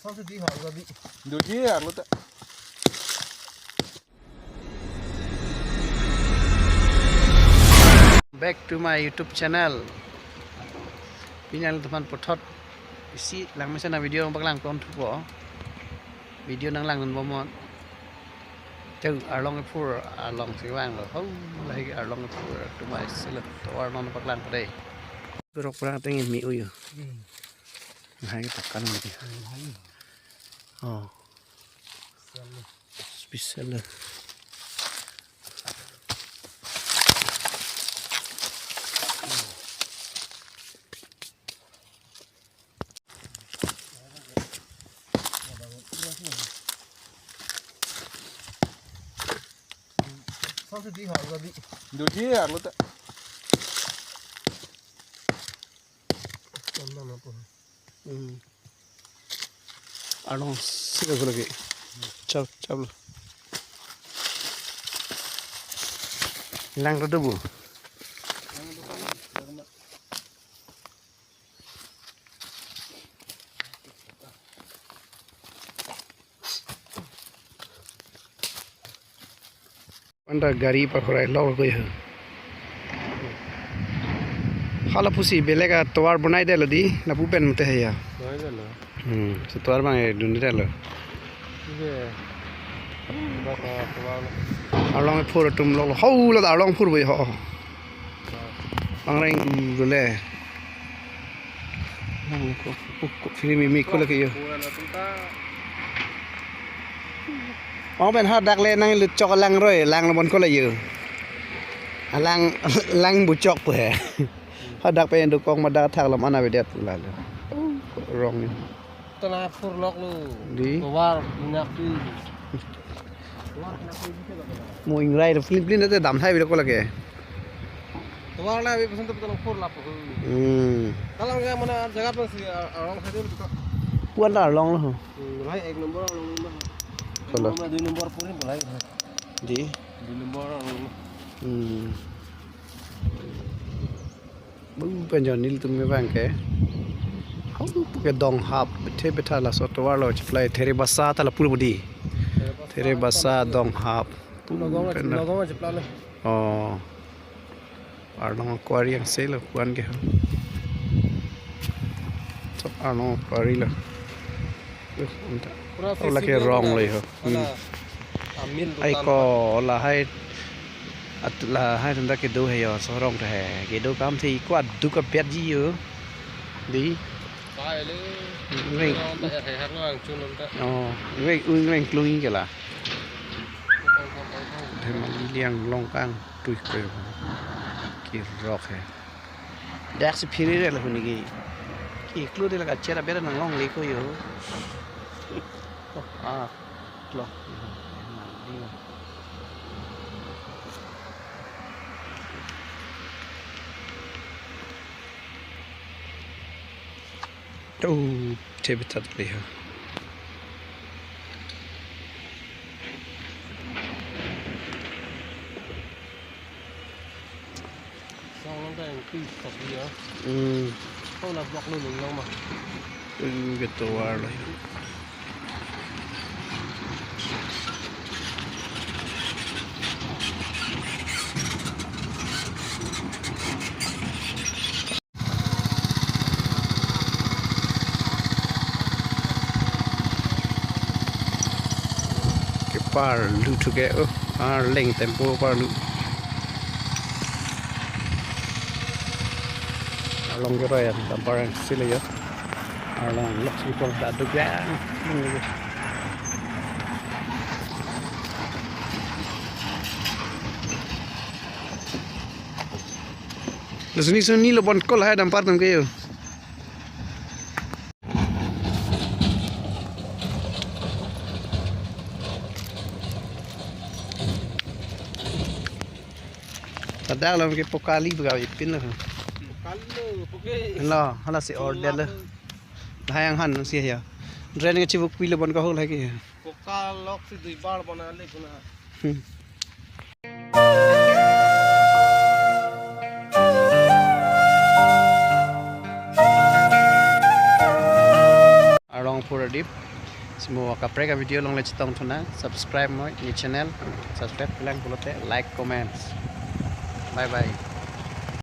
Back to my YouTube channel. Pinal teman pothot isi lang masa na video baglang kon thupo. Video nang lang nan bomon. Chau along pur along siwang lo hau lai along pur to my select to non baglang đây. Berok perang tengin mi uyu. Hai takkan ni. Oh. Spesial. Được chứ à, luôn đấy. Along sila ko lagi. Chap chap. Lang ra dubu. Anda gari pakorai log goi ha. Hala pusi belega towar banai de ladi na pupen mate hai ya. Nói rồi là. So towar bang dundi de lo. Cái bác vào Along phur tum lo hau la along phur boi ho. Bang ring rule. Phiri mi ko la ke yo. Ông bên hát đặc lên năng lực cho lăng rồi lăng là bọn có là gì lăng lăng bù chọc bể hát đặc bên được con mà đã thằng làm ăn nào đẹp là wrong tao là phur lok lu đi tawar minyak đi mua ingrai rồi Philippines nó đam thay vì có là kì tawar là bị pesan tu phur lap kalau nggak mana jaga apa sih orang saya itu bukan là long luôn mulai ek nomor kalau nomor 2 nomor purin mulai đi 2 nomor bưng bên giờ níl tụi mấy vàng cái không cái donghap thế bây giờ là số tour rồi chụp lại thế basa ta là pura body thế basa donghap logong aja plan oh arnong aquarium yang sale kuan ke so arnong aquarium lah oh lagi wrong lagi ai có là hai là hai thằng ta cái đồ hay so rong thề cái đồ cam thì quạt du cặp pet gì ở đi vậy người lui cái là thêm đi liang long cang tui cái rock hay đẹp sự phiri là huni cái clue đây là cái chera bera nang long lấy coi yo à lo oh thế bị thật đi ha xong nó thành cái cọc gì đó không là bọc luôn mình lâu mà cái tổ rồi par lu together length tempo par lu along cái rồi làm par xí lấy along lắc xí con đã được ra Lesni suni lo bon kol hai dampar tam kayo Padahal lang kay pokali baga ipin lah. Lo, hala si order lah. Hayang han siya ya. Dren nga chibuk pila bon ka hol lagi. Pokalok si 2 bar banale kuna. Along for a dip. semua kapre ka video long le chitong thuna subscribe moi ni channel subscribe pelang pulote like comments bye bye